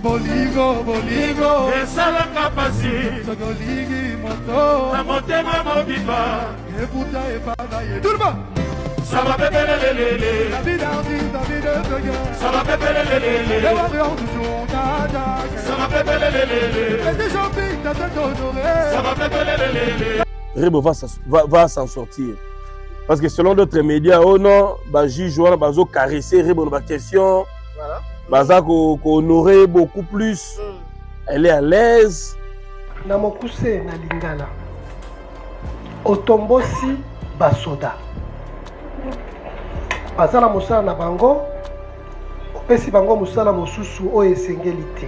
Bolingo, bolingo. Esala kapasi. Sokoligi moto. Na motema mobimba. Ebuta ebana ye. Tout le monde. Ça va pépé lélé. David Ardi, David Ebrega. Ça va pépé lélé. Les warriors du jour, Kadak. Ça va pépé lélé. Les déjà piques, t'as tête honorée. Ça va pépé lélé. Rebo va s'en sortir. Parce que selon d'autres médias, oh non, bah juge va bazo caresser Rebo dans question. Voilà. Baza ko honorer beaucoup plus. Elle est à l'aise. Na mokuse na lingala. Otombosi basoda. Bazala mosala na bango. Opesi bango mosala mosusu oyo esengeli te.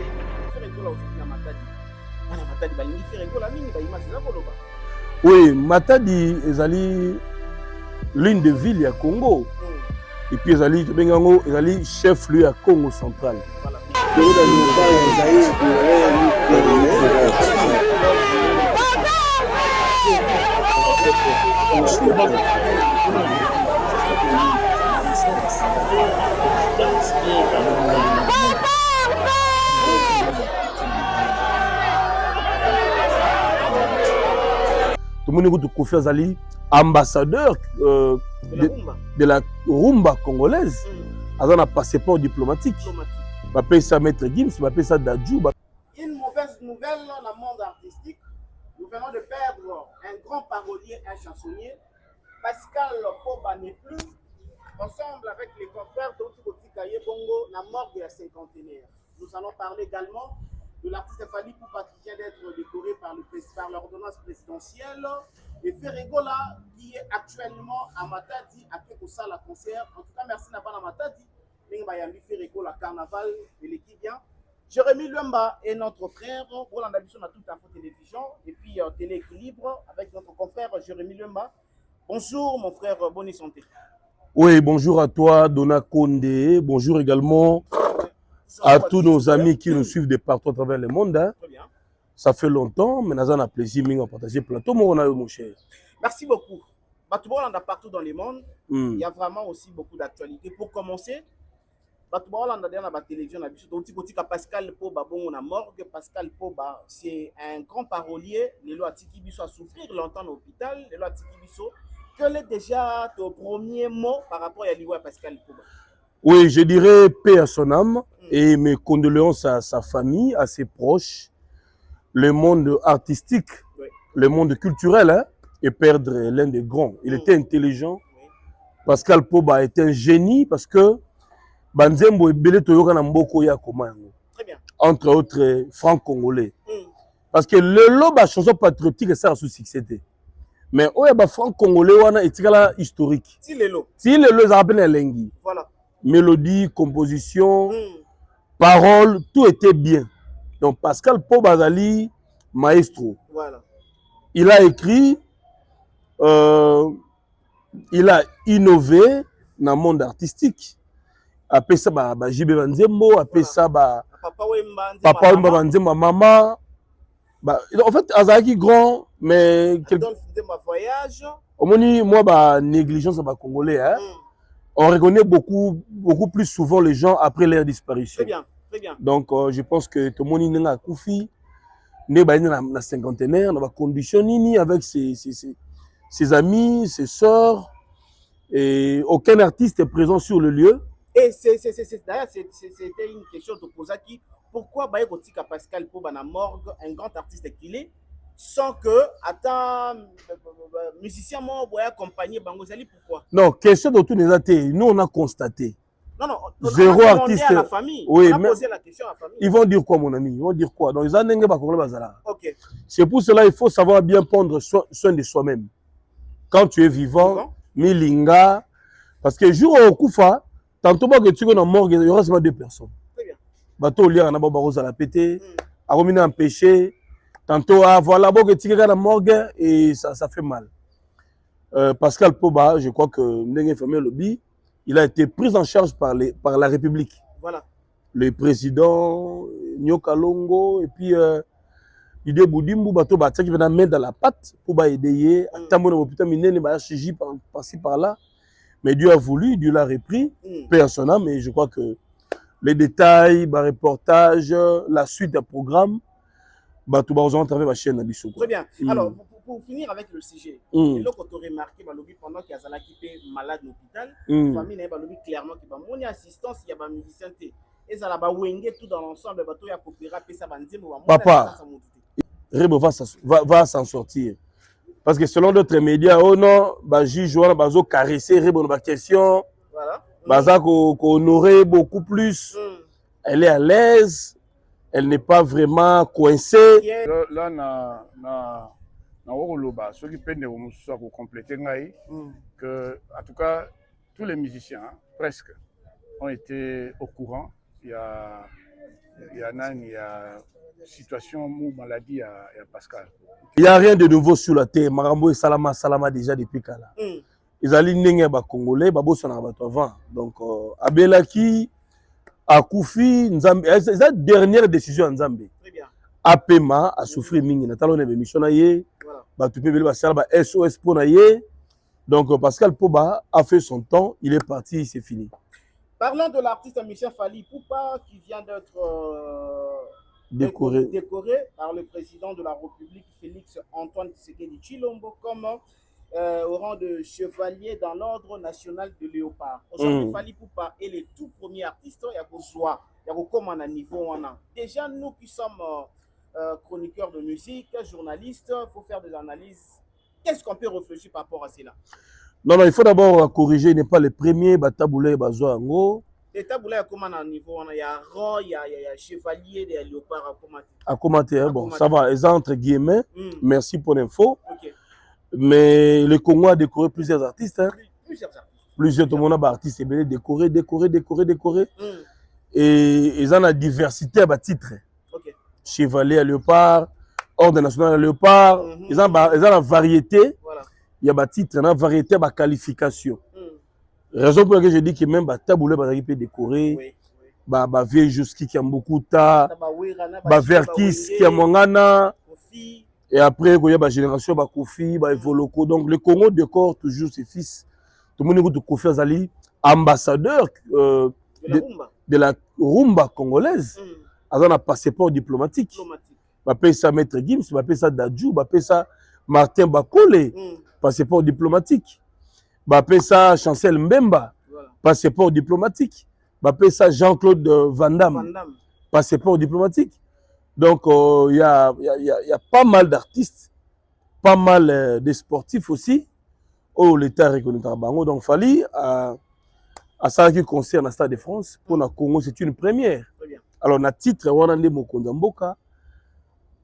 Oui, Matadi ezali l'une des villes à Congo. Et puis ezali chef lieu à Congo central. Tout le monde est Azali, ambassadeur de la rumba congolaise. Azana passeport diplomatique. M'appelle ça Maître Gims, m'appelle ça Dadjou. Une mauvaise nouvelle dans le monde artistique. Nous venons de perdre un grand parolier, un chansonnier. Pascal Poba n'est plus. Ensemble avec les confrères d'Otikotika Kaye Bongo, la mort de la cinquantenaire. Nous allons parler également de l'artiste Fali Poupa qui vient d'être décoré par l'ordonnance présidentielle. Et Ferregola qui est actuellement à Matadi, à Kekosala concert. En tout cas, merci Nabana Matadi. Mayami Ferregola Carnaval de l'équipe bien. Jérémy Lumba est notre frère. Pour l'ambition à toute info télévision. Et puis Télé Équilibre avec notre confrère Jérémy Lumba. Bonjour mon frère, bonne santé. Oui, bonjour à toi, Dona Kondé. Bonjour également à tous nos amis qui nous suivent de partout à travers le monde. Hein. Très bien. Ça fait longtemps, mais nous avons un plaisir de partager le plateau. Mon cher. Merci beaucoup. Batouba partout dans le monde. Il y a vraiment aussi beaucoup d'actualités. Pour commencer, Batouba dans la télévision, Pascal Poba, bon, on a morgue. Pascal Poba, c'est un grand parolier. Les lois Tikibiso a souffrir longtemps à l'hôpital. Les lois Tikibiso. Quel est déjà ton premier mot par rapport à l'Iwa Pascal Poba? Oui, je dirais paix à son âme et mes condoléances à sa famille, à ses proches, le monde artistique, le monde culturel, hein, et perdre l'un des grands. Il était intelligent. Pascal Poba était un génie parce que Banzembo et Belé Toyoka Namboko Yakoma, entre autres francs-congolais. Parce que le lobe a chanson patriotique et ça a sous succès. Mais il y a des francs-congolais qui sont historiques. Si le lot, ils appellent Lengi. Voilà. Mélodie, composition, paroles, tout était bien. Donc Pascal Pobazali, maestro. Voilà. Il a écrit, il a innové dans le monde artistique. Après ça, Jibé Banzembo, après ça, Papa Wemba Banzembo, Maman. En fait, Azaki grand, mais... voyage. Moi, négligence à Congolais. Hein? On reconnaît beaucoup plus souvent les gens après leur disparition. Très bien, très bien. Donc, je pense que tout le monde est à Koufi, né dans la cinquantenaire, dans la condition avec ses amis, ses sœurs, et aucun artiste est présent sur le lieu. Et d'ailleurs, c'était une question de poser qui. Pourquoi Bayekotika Pascal Poba na morgue, un grand artiste qu'il est, sans que, attends, musicien moi, accompagner Bangozali, pourquoi? Non, question de tout les athées. Nous, on a constaté. Non, zéro on artiste. À la famille. Oui, on a posé la question à la famille. Ils vont dire quoi, mon ami? Ils vont dire quoi? Donc, ils ont ok. C'est pour cela qu'il faut savoir bien prendre soin de soi-même. Quand tu es vivant, Milinga, parce que jour au Koufa, tantôt que tu es dans la morgue, il y aura seulement 2 personnes. Bateau lien na baba rosa la pété a remis un péché tantôt voilà bon que tu regardes la morgue et ça fait mal. Pascal Poba, je crois que Ndenge Famille Lobby, il a été pris en charge par la République. Voilà. Le président Nyoka Longo et puis Ide Boudimbu bateau batia qui vient mettre dans la patte pour aider à mon hôpital minene ba chirurgie par-ci par-là. Mais Dieu a voulu, Dieu l'a repris, personne mais je crois que les détails, bah, reportage, la suite du programme, bah, tout va travers la chaîne Abisso. Très bien. Alors, pour finir avec le sujet, et là, quand tu as remarqué, pendant qu'il y a Zala qui est malade à l'hôpital, la famille n'a clairement qu'il y a assistance, il y a des musiciens. Et ça va tout dans l'ensemble, il y a coopéra, ça va papa, Rebo va s'en sortir. Parce que selon d'autres médias, oh non, bah, J-Joueur va caresser Rebo dans la question. Voilà. Baza honorer beaucoup plus. Elle est à l'aise. Elle n'est pas vraiment coincée. Là, na ceux qui peinent pour compléter que, en tout cas, tous les musiciens, presque, ont été au courant. Il y a situation ou maladie, il y a Pascal. Il n'y a rien de nouveau sur la terre. Marambo et Salama déjà depuis Kala. Ils allaient n'engue ba Congolais, ba bossa na bato avant. Donc, Abelaki, Akoufi, Nzambe, c'est la dernière décision Nzambe. Très bien. Apema a souffert mingi. Natalo nebe mission na ye. Ba tu peux ba sala ba SOS pour na ye. Donc, Pascal Poba a fait son temps. Il est parti, c'est fini. Parlons de l'artiste Michel Fally Poupa qui vient d'être décoré par le président de la République, Félix Antoine Tshisekedi Tshilombo, comme au rang de chevalier dans l'ordre national de Léopard. Aujourd'hui, Fally Poupa est le tout premier artiste qui a comme à niveau. Déjà, nous qui sommes chroniqueurs de musique, journalistes, il faut faire des analyses. Qu'est-ce qu'on peut réfléchir par rapport à cela? Non, il faut d'abord corriger, il n'est pas le premier, Bataboulé et Bazoango. Les taboulés à comment à niveau? Il y a roi, il y a chevalier, il y a léopard à commenter. À commenter, hein, bon, ça va, ils entre guillemets. Merci pour l'info. Okay. Mais le Congo a décoré plusieurs artistes. Hein. Plusieurs artistes. Plusieurs, tout le monde a artistes décorés. Et ils ont la diversité à titre. Okay. Chevalier à léopard, ordre national à léopard. Ils ont la variété. Voilà. Il y a des titres, la variété à qualification. Raison pour laquelle je dis que même Taboulé va décorer. Ba vieille jusqu'i qui a beaucoup ta, ba verkis qui a mongana. Et après, il y a la génération de Kofi, Evoloko. Donc, le Congo décore toujours ses fils. Tout le monde est Kofi Azali, ambassadeur de la rumba congolaise. Il a un passeport diplomatique. Il appelle ça Maître Gims, il appelle ça Dadjou, il appelle ça Martin Bakole, passeport diplomatique. Il appelle ça Chancel Mbemba, passeport diplomatique. Il appelle ça Jean-Claude Van Damme, passeport diplomatique. Donc, il y a pas mal d'artistes, pas mal de sportifs aussi. Oh, l'État reconnaît Bango. Donc, Fally, à ça qui concerne le Stade de France, pour le Congo, c'est une première. Alors, notre titre, Wanande Mokonda Mboka,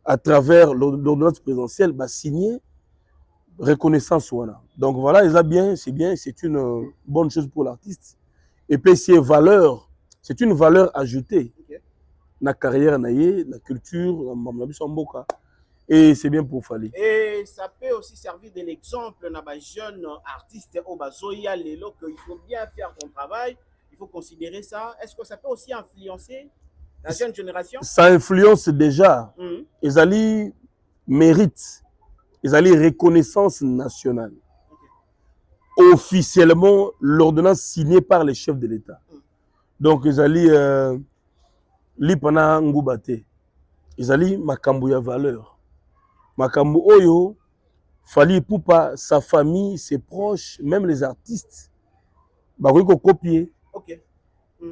à travers l'ordonnance présidentielle, va signer reconnaissance. Donc, voilà, c'est bien, c'est une bonne chose pour l'artiste. Et puis, c'est une valeur ajoutée. La carrière, la culture, et c'est bien pour Fally. Et ça peut aussi servir de l'exemple dans les jeunes artistes au Bazoya, il faut bien faire ton travail, il faut considérer ça. Est-ce que ça peut aussi influencer la jeune génération? Ça influence déjà. Ils allaient mérite, ils allaient reconnaissance nationale. Officiellement, l'ordonnance signée par les chefs de l'État. Donc, ils allaient Lipana Ngoubate. Ils allaient makambo ya valeur. Makambo Oyo, Fally Poupa, sa famille, ses proches, même les artistes, bah oui, qu'on copie.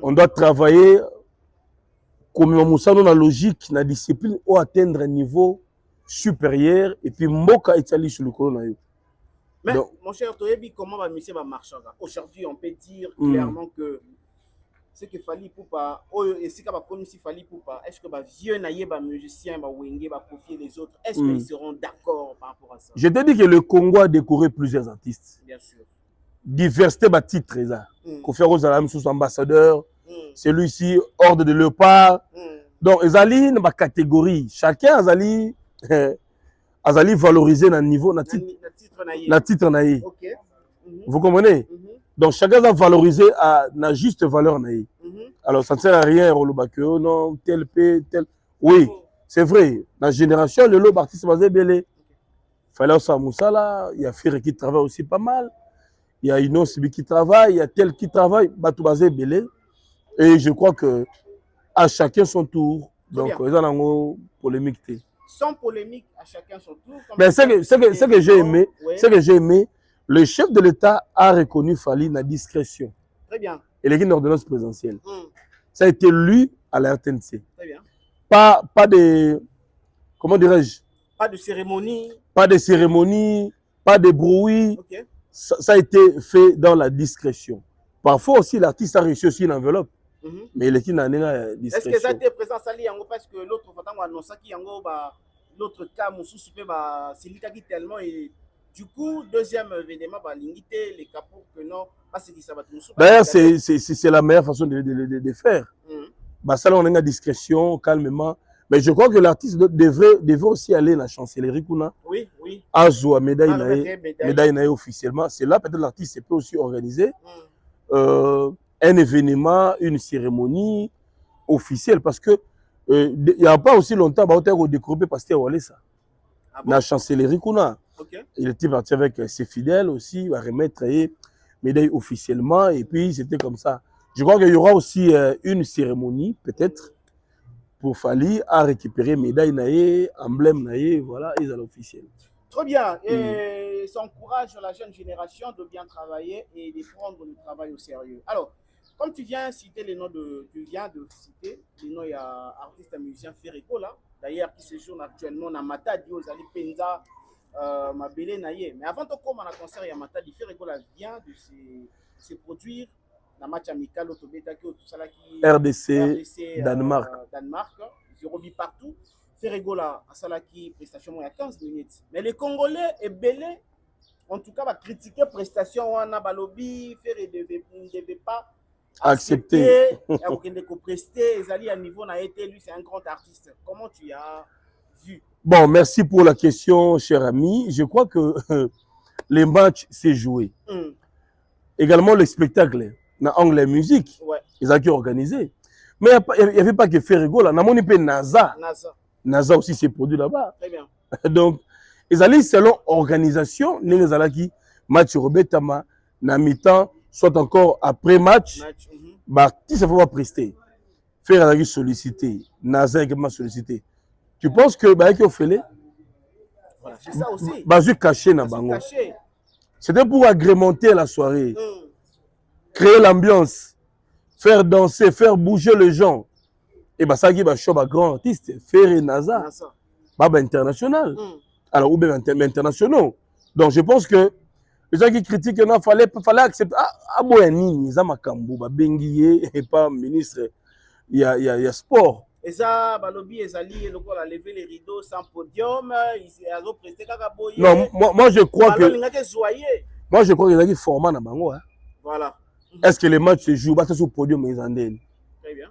On doit travailler comme on a logique, la discipline, pour atteindre un niveau supérieur et puis Mboka est sur le colonaire. Mais donc, mon cher Toyebi, comment va monsieur va marcher? Aujourd'hui, on peut dire clairement que ce que Fally Poupa, et ce qu'on va comme si Fally Poupa, est-ce que les vieux naïe, les musiciens, les wenge, va confier les autres, est-ce qu'ils seront d'accord par rapport à ça? Je te dis que le Congo a décoré plusieurs artistes. Bien sûr. Diversité de titres, là. Kofi Rosalam sous ambassadeur, celui-ci, ordre de léopard. Donc, ils allaient dans ma catégorie. Chacun a valorisé dans le niveau, dans le titre naïe. Vous comprenez? Donc, chacun a valorisé à la juste valeur naïe. Alors, ça ne sert à rien, Rolobakeo, non, tel P, tel. Oui, c'est vrai. Dans la génération, le lot artiste basé belé. Fallait aussi à Moussala, il y a Ferre qui travaille aussi pas mal. Il y a Inos qui travaille, il y a tel qui travaille, Batou basé belé. Et je crois que à chacun son tour. Donc, bien. ils ont une polémique. Sans polémique, à chacun son tour. Mais ce que j'ai aimé, ouais. ce que j'ai aimé, le chef de l'État a reconnu Fally la discrétion. Très bien. Et une ordonnance présidentielle. Ça a été lu à la RTNC. Très bien. Pas de, comment dirais-je? Pas de cérémonie. Pas de cérémonie, pas de bruit. Ok. Ça a été fait dans la discrétion. Parfois aussi, l'artiste a reçu aussi une enveloppe. Mais il est qui n'a pas discrétion. Est-ce que ça a été présent Sali Yango parce que l'autre fois on annonce qu'il Yango l'autre cas Moussou super c'est lui qui tellement et du coup deuxième événement limiter les cas pour que non parce que ça va tout. D'ailleurs c'est la meilleure façon de faire. Ça là on a une discrétion calmement. Mais je crois que l'artiste devrait aussi aller à la chancellerie Kuna. Oui, oui. Azwa médaille naïe officiellement. C'est là peut-être l'artiste peut aussi organiser un événement, une cérémonie officielle. Parce que il n'y a pas aussi longtemps, on a découpé Pasteur Walesa. La chancellerie Kuna. Il était parti avec ses fidèles aussi, à remettre médaille officiellement. Et puis c'était comme ça. Je crois qu'il y aura aussi une cérémonie, peut-être, pour Fally à récupérer médaille naïe, emblème naïe, voilà, ils allaient officiel. Très bien. Et ça encourage la jeune génération de bien travailler et de prendre le travail au sérieux. Alors, comme tu viens de citer les noms il y a artiste et musicien Ferreko là, d'ailleurs qui séjourne actuellement dans Matadi, aux Ali Penza, Mabele naïe. Mais avant de commencer à concert, il y a Matadi Ferreko là vient de se produire. La match amical RDC, Danemark. Danemark, 0 but partout. Ferreko là, à Salaki, prestation il y a 15 minutes. Mais les Congolais est belé. En tout cas, va critiquer prestation on a balobi, Ferreko ne devait pas accepter. Zali à niveau n'a été lui, c'est un grand artiste. Comment tu as vu? Bon, merci pour la question, cher ami. Je crois que les matchs s'est joué. Également le spectacle. Dans anglais musique, ils ont organisé. Mais il n'y avait pas que Ferreko là. Namoni pe NASA. NASA aussi s'est produit là-bas. Très bien. Donc, ils allaient selon organisation, ils allaient qui match Robetama, na mi-temps, soit encore après match, qui ça faut pas prester. Faire allaient solliciter, NASA également sollicité. Tu penses que qui ont fait les? Voilà, c'est ça aussi. Bazu caché na bango. C'était pour agrémenter la soirée. Créer l'ambiance, faire danser, faire bouger les gens. Et ça qui va show grand artiste, faire NASA, international. Alors ou bien internationaux. Donc je pense que les gens qui critiquent, il fallait accepter. Ah boyani, ça makambu, bengiye et pas ministre. Il y a sport. Et ça, balobi ezali le a levé les rideaux sans podium, ils ont presté kakaboye. Non, moi je crois que qu'il y a format na bango. Voilà. Est-ce que les matchs se jouent sur le podium? Très bien.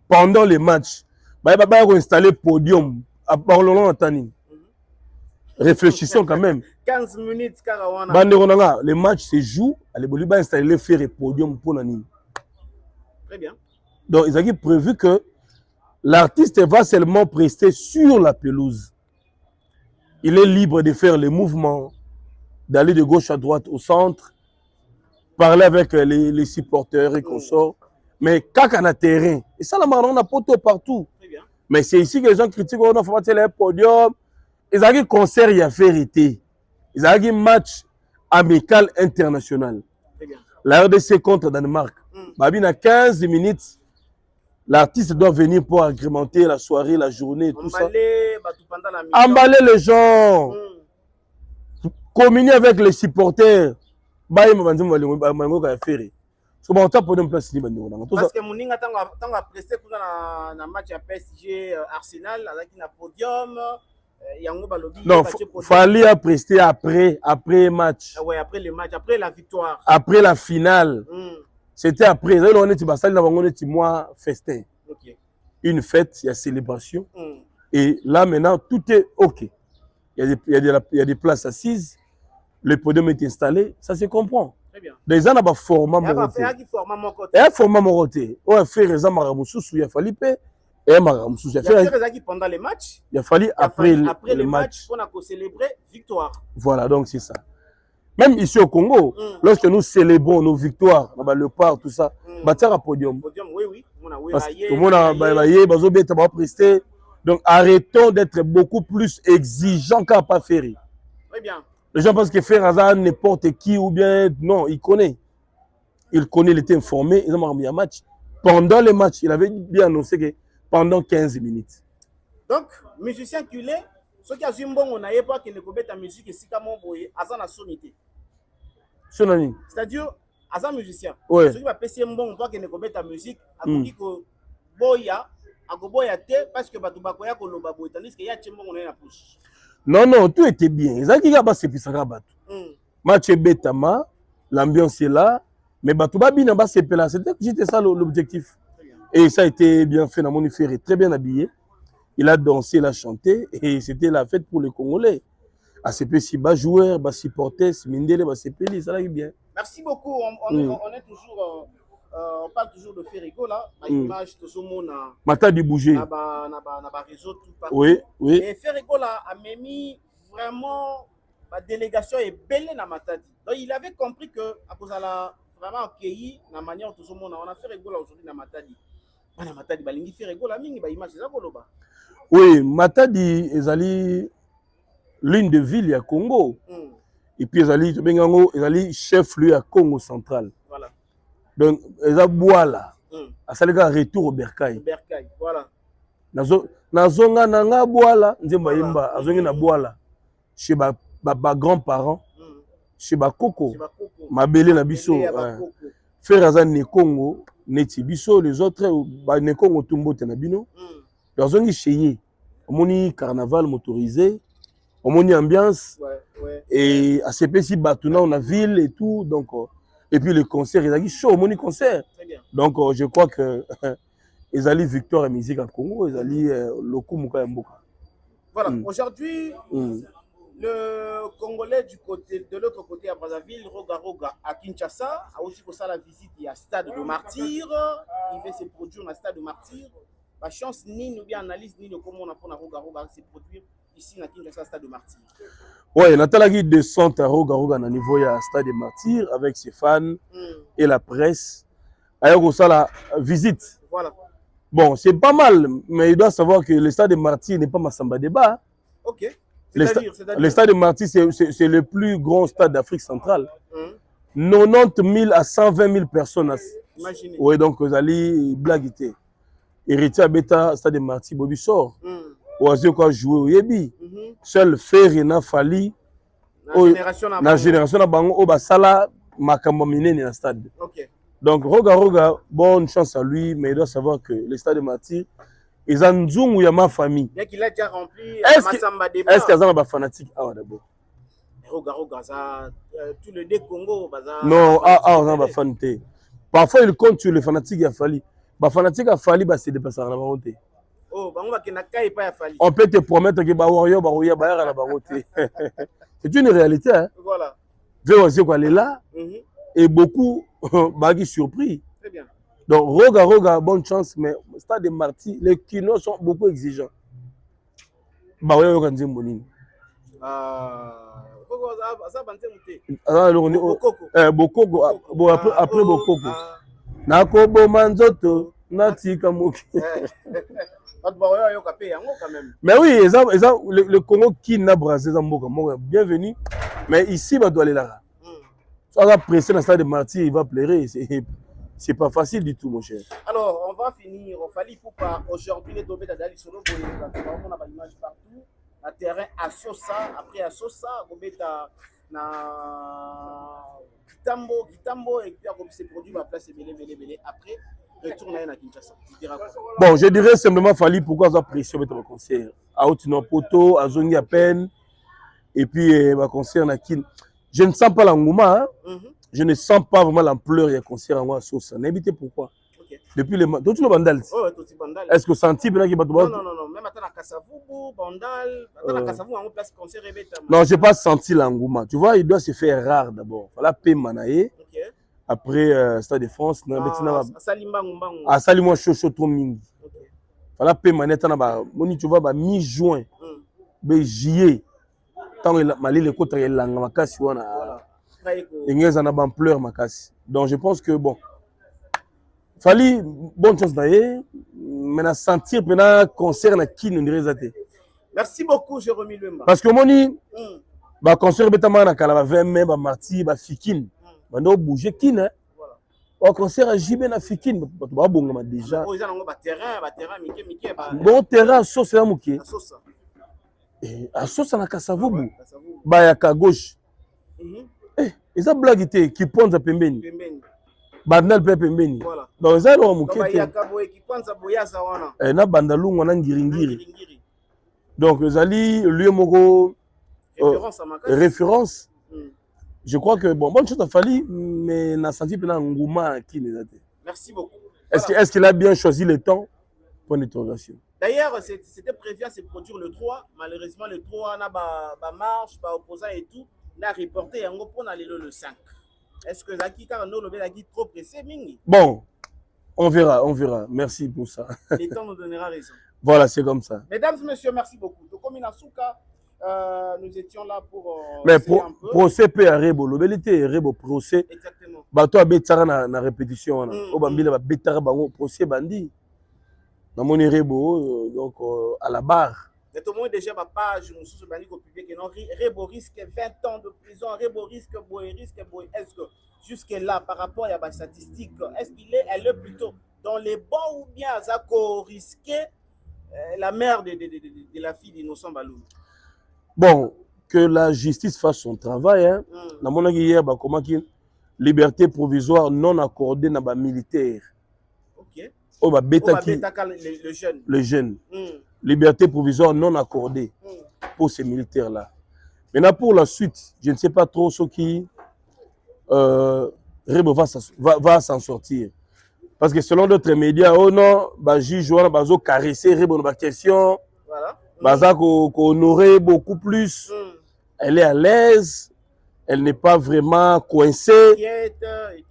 Pendant les matchs, il va installer le podium. Réfléchissons quand même. 15 minutes, Karawana. Les matchs se jouent, il va installer le podium pour Nani. Très bien. Donc, ils ont prévu que l'artiste va seulement prester sur la pelouse. Il est libre de faire les mouvements, d'aller de gauche à droite au centre, parler avec les supporters et consorts, mais quand on a terrain, et ça, on a poteau partout. Mais c'est ici que les gens critiquent, on a fait le podium, ils ont un concert, il y a vérité. Ils ont un match amical international. La RDC contre Danemark. Il y a 15 minutes, l'artiste doit venir pour agrémenter la soirée, la journée, tout ça. Emballer les gens, communier avec les supporters. Parce que Mouninga tanga presté dans le match à PSG Arsenal avec un podium. Non, Fally a presté après match. Oui, après le match, après la victoire. Après la finale. C'était après. On était mois festin. Une fête, il y a célébration. Et là maintenant, tout est OK. Il y a des places assises. Le podium est installé, ça se comprend. Très bien. Les gens ont un format moroté. Un format moroté. On a fait les Amaramousous, il a fallu payer. Et Amaramousous, il a fait pendant les matchs. Il a fallu après le match. On a célébré victoire. Voilà, donc c'est ça. Même ici au Congo, lorsque nous célébrons nos victoires, le part, tout ça, Batiaka podium. Podium, oui, oui. Parce que tout le monde a presté. Donc arrêtons d'être beaucoup plus exigeants qu'à pas faire. Très bien. Les gens pensent que faire hasard n'importe qui ou bien non, il connaît. Il connaît, il était informé, ils ont mis un match. Pendant le match, il avait bien annoncé que pendant 15 minutes. Donc, musicien culé, ceux qui ont bon, on n'a pas qu'il ne peut pas musique et si comme on voit, Azan a sonité. Sonani. C'est-à-dire, Azan musicien. Ouais. Ceux qui va passer un bon, on ne peut pas musique, à qui que boya, à boya te, parce que Batubakoya ko loba boy, tandis qu'il y a tchembo on est la pousse. Non, non, tout était bien. Ils ont dit que c'est plus ça. Match est bétama, l'ambiance est là, mais Batouba bien bas c'est là. C'était ça l'objectif. Et ça a été bien fait dans mon iféré, très bien habillé. Il a dansé, il a chanté et c'était la fête pour les Congolais. ACP si bas joueur, bas supporter, Mindele, bas CP, ça allait bien. Merci beaucoup. On est toujours, on parle toujours de Ferrigo là, l'image de ce monde. Mata du bouger. Na ba réseau tout partout. Oui, oui. Et Ferrigo là a mis vraiment la délégation est belle dans Matadi. Donc il avait compris que à cause de la vraiment accueilli la manière tout ce monde on a Ferrigo là aujourd'hui dans Matadi. Bana Matadi balingi Ferrigo là mingi ba image za koloba. Oui, Matadi ezali l'une des villes à Congo. Et puis ezali chef lieu à Congo central. Voilà. Donc eza Bouala. Asalika retour au Bercail. Bercail, voilà. Nazonga nanga Bouala, nzemba yemba azongi na Bouala. Chez ba grands-parents. Chez ba Koko. Mabele na biso. Frère azan ne Congo, neti biso les autres ba ne Congo tumbote na bino. Azongi chez omoni carnaval motorisé, omoni ambiance. Et à CP si batuna on a ville et tout donc et puis le concert ils a dit chaud omoni concert. Donc je crois que ils allaient victoire et musique à Congo, ils allaient Lokumuka Mboka. Voilà, aujourd'hui le Congolais du côté de l'autre côté à Brazzaville, Roga à Kinshasa, a aussi pour ça la visite il y a Stade de Martyr, il va se produire dans le Stade de Martyr. La chance ni nous bien analyse ni nous comment on apprend à Roga se produire ici dans Kinshasa Stade de Martyr. Ouais, Nathalie descend à Roga dans niveau il y a Stade de Martyr avec ses fans et la presse. Alors ça la visite. Voilà. Bon, c'est pas mal, mais il doit savoir que le Stade de Martyr n'est pas Massamba Débat. OK. Le Stade de Martyr c'est le plus grand stade d'Afrique centrale. 90 000 à 120 000 personnes. Imaginez. Oui, donc vous allez blaguer. Héritier Beta Stade de Martyr Bobby sort. Oazio quoi jouer au Yebi. Seul Ferina Fali. La génération na bango o basala makambo minene na stade. OK. Donc Roga bonne chance à lui, mais il doit savoir que le Stade de Martyr ils ont nzungu ya ma famille. Bien qu'il a déjà rempli Massamba Débat. Est-ce qu'ils ont des fanatiques d'abord? Roga ça tout le Congo bazar. Non, on a des fanatiques. Parfois il compte sur les fanatiques à Fali. Les fanatiques à Fali c'est des personnes à la volonté. Oh, bango bakena kai pa ya Fali. On peut te promettre que Bawario Barouya Bayara la volonté. C'est une réalité hein. Voilà. Véozé quoi là et beaucoup bagui surpris. Très bien. Donc Roga bonne chance mais Stade de Martyr les kinos sont beaucoup exigeants. Bawario Yokanzi Mbonini. Bokoko après Bokoko. Nakobo manzoto natika moki. Mais oui, le Congo qui n'a brasé bienvenue. Mais ici, il doit aller là. Ça va presser dans le Stade de Martyr, il va pleurer. C'est pas facile du tout, mon cher. Alors, on va finir. Il fallait pour pas aujourd'hui les tombés d'Adali Solo pour on a pas l'image partout. Le terrain à Sosa, après à Sosa, on met na Kitambo et puis on s'est produit ma place belé après retourner à Kinshasa. Bon, je dirais simplement Fali pourquoi ça pression mettre le concert. À Outino Poto, à Zongi à peine et puis ma concert na Kin. Je ne sens pas l'engouement, je ne sens pas vraiment l'ampleur du concert en Sosa. N'habitez pourquoi? Depuis les tout le bandal. Est-ce que senti bien qu'il va non, même à Kassavou, bandal, à Kassavou en place concert non, j'ai pas senti l'engouement. Tu vois, il doit se faire rare d'abord. Fallait payer Manaé. Après Stade de France, à Salimwa Chocho trop mingi. Fallait payer Manette na ba moni tu vois ba mi-juin. Ba juillet. Tant il mali le côté la makasi wana. Ingeza na ba ampleur makasi. Donc je pense que bon Fali, bonne chance d'ailleurs. Mais sentir pendant concert na qui nous dirait. Merci beaucoup, Jérémy Lemba. Parce que moni, bah concert betama na kala 20 mai ba marti ba fikin. Ba no bouger kin hein. Au concert à JB na fikin ba bonga déjà. Oh, ils ont ba terrain Mickey ba. Bon terrain sauce ya muké. Sauce. A sauce na Kasavubu. Ba ya ka gauche. Eza blague te qui ponza pembeni. Bandal pe pembeni. Donc eza lo muké. Donc ya ka boye qui ponza boyaza wana. Na bandalungu na ngiringiri. Donc ezali lieu moko référence. Je crois que bon, bonne chose à Fali, mais n'a senti plein engouement qui n'est pas. Merci beaucoup. Est-ce qu'il a bien choisi le temps? Point d'interrogation. D'ailleurs, c'était prévu à se produire le 3. Malheureusement, le 3, on a ba marche, ba opposant et tout. On a reporté yango pour aller le 5. Est-ce que Zaki Karano le Zaki trop pressé mingi? Bon, on verra, on verra. Merci pour ça. Le temps nous donnera raison. Voilà, c'est comme ça. Mesdames et messieurs, merci beaucoup. Donc, comme Inasuka, nous étions là pour. Mais procès peut Rebo, l'obélité Rebo procès. Exactement. Bato a betara na répétition. Au bambila betara bango procès bandi. Na moni Rebo donc à la barre. Mais tout le monde déjà ma page nous sous bandi ko publier que non Rebo risque 20 ans de prison, Rebo risque boy. Est-ce que jusque là par rapport à la statistique, est-ce qu'il est elle est plutôt dans les bons ou bien Zako risqué la mère de la fille d'Innocent Balou? Bon, que la justice fasse son travail. Hein. Na mona hier ba comment qui liberté provisoire non accordée na ba militaire. OK. Oh ba beta qui le jeune. Le jeune. Liberté provisoire non accordée pour ces militaires là. Maintenant pour la suite, je ne sais pas trop ce qui Rebo va s'en sortir. Parce que selon d'autres médias, oh non, bah juge on va caresser Rebo dans question. Voilà. Baza qu'on honorait beaucoup plus. Elle est à l'aise, elle n'est pas vraiment coincée.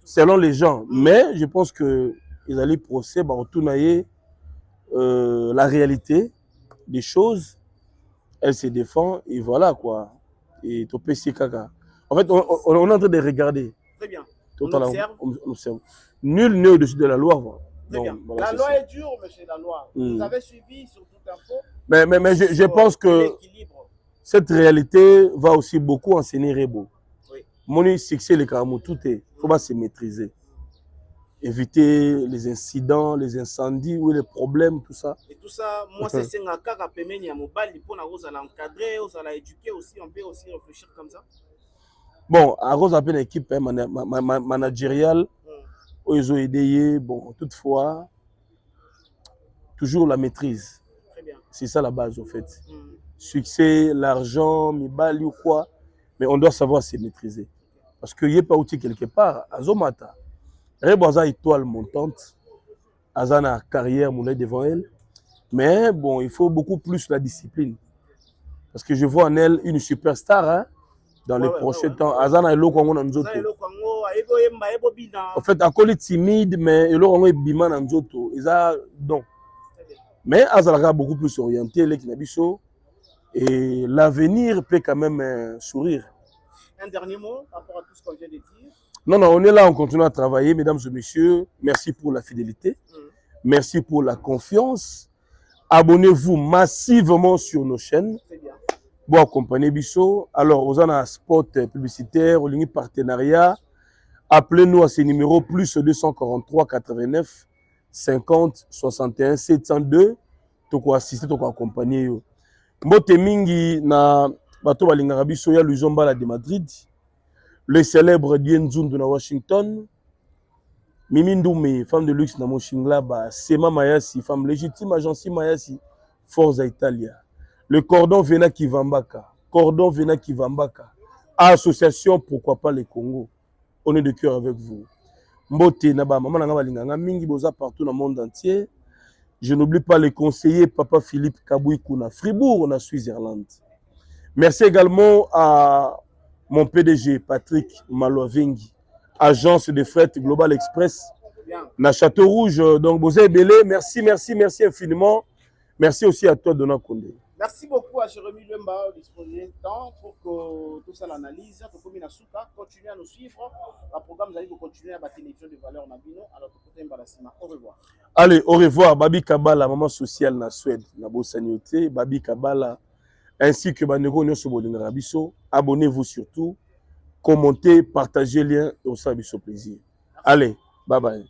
Selon les gens. Mais je pense que ils allaient procès, bah retourner la réalité des choses. Elle se défend et voilà quoi. Et topé c'est caca. En fait, on est en train de regarder. Très bien. On observe. Nul n'est au-dessus de la loi. Très bien. Voilà, la loi est dure, monsieur la loi. Vous avez suivi sur toute info. Mais je pense que cette réalité va aussi beaucoup enseigner Rebo. Oui. Mon succès, le Karamou, tout est. Il faut pas se maîtriser. Éviter les incidents, les incendies, ou les problèmes, tout ça. Et tout ça, moi, c'est un cas qui a mobile, pour l'encadrer, pour l'éduquer aussi, on peut aussi réfléchir comme ça. Bon, à cause d'une équipe managériale, ils ont aidé, bon, toutefois, toujours la maîtrise. C'est ça la base, en fait. Succès, l'argent, mibali ou quoi, mais on doit savoir se maîtriser. Parce qu'il n'y a pas outil quelque part, à Zomata. Rebo a une étoile montante, a une carrière moulée devant elle, mais bon, il faut beaucoup plus la discipline. Parce que je vois en elle une superstar, hein, dans les prochains temps. Azana elo kongo na nzoto. En fait, akoli timide, mais elo kongo ebima na nzoto. Eza donc. Mais Azalaka beaucoup plus orienté, les Kinabiso, et l'avenir peut quand même sourire. Un dernier mot par rapport à tout ce qu'on vient de dire. Non, on est là, on continue à travailler, mesdames et messieurs. Merci pour la fidélité. Merci pour la confiance. Abonnez-vous massivement sur nos chaînes. Bon, accompagner Bisso. Alors, aux un spot publicitaire, au partenariat, appelez-nous à ce numéro plus 243 89 50 61 702. Toko assister, toko accompagner. Mbote mingi na bato balingaka biso ya Luzombala de Madrid. Le célèbre Dienzundu na Washington. Mimi Ndoumé, femme de luxe na Mönchengladbach. Sema Mayasi, femme légitime, Agency Mayasi, Forza Italia. Le cordon Vena Kivambaka. Cordon Vena Kivambaka. Association Pourquoi pas le Congo. On est de cœur avec vous. Mbote Naba, maman Nanga Balinganga, Mingi Boza partout dans le monde entier. Je n'oublie pas les conseillers Papa Philippe Kabouikouna, Fribourg, en Suisse-Irlande. Merci également à mon PDG Patrick Maloavengi, agence de fret Global Express, na Château Rouge. Donc, Bozé Belé, merci infiniment. Merci aussi à toi, Dona Kondé. Merci beaucoup à Jérémy Lemba au disposition de temps pour que tout ça l'analyse. Continuez à nous suivre. Le programme, vous allez continuer à la télévision de valeur Nabino. Alors, au revoir. Allez, au revoir. Babi Kabala, maman sociale na Suède, na Bosanioté, Babi Kabala, ainsi que Banego Nyoso Rabiso. Abonnez-vous surtout, commentez, partagez le lien et on s'abisso plaisir. Allez, bye bye.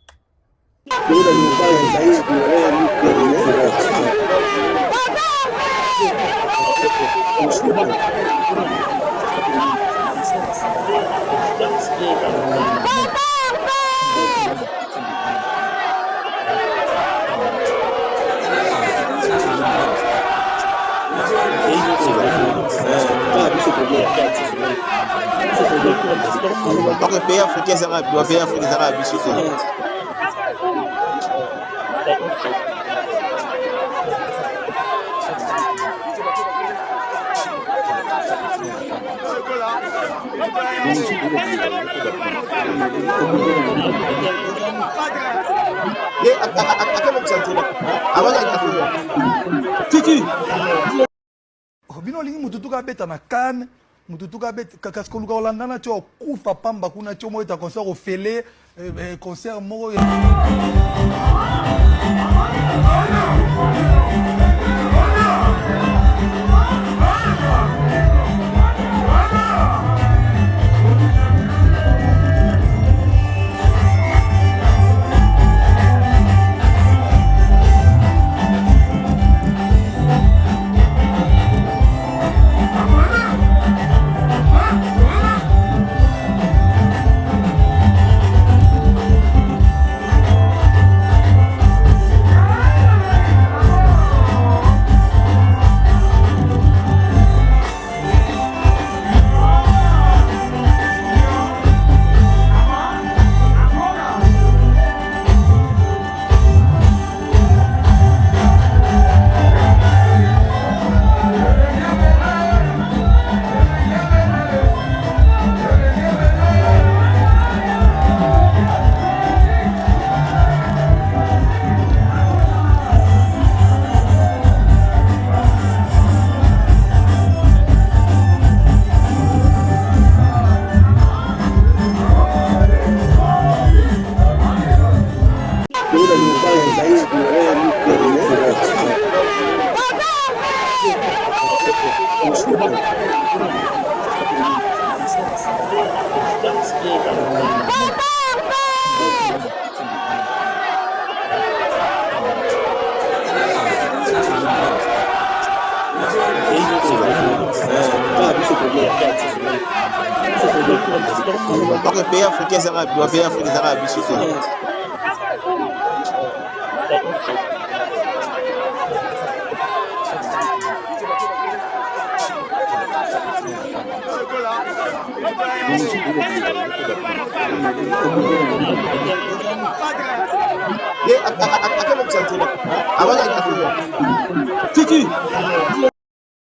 Donc, le pays africain doit payer africain arabes. bino lingi mutu tukabeta na Cannes mutu tukabeta kasi koluka olandana tio kufa pamba kuna tio moyo ta concert ofele concert moko Donc, le pays africain doit payer africain arabes. À quel moment ça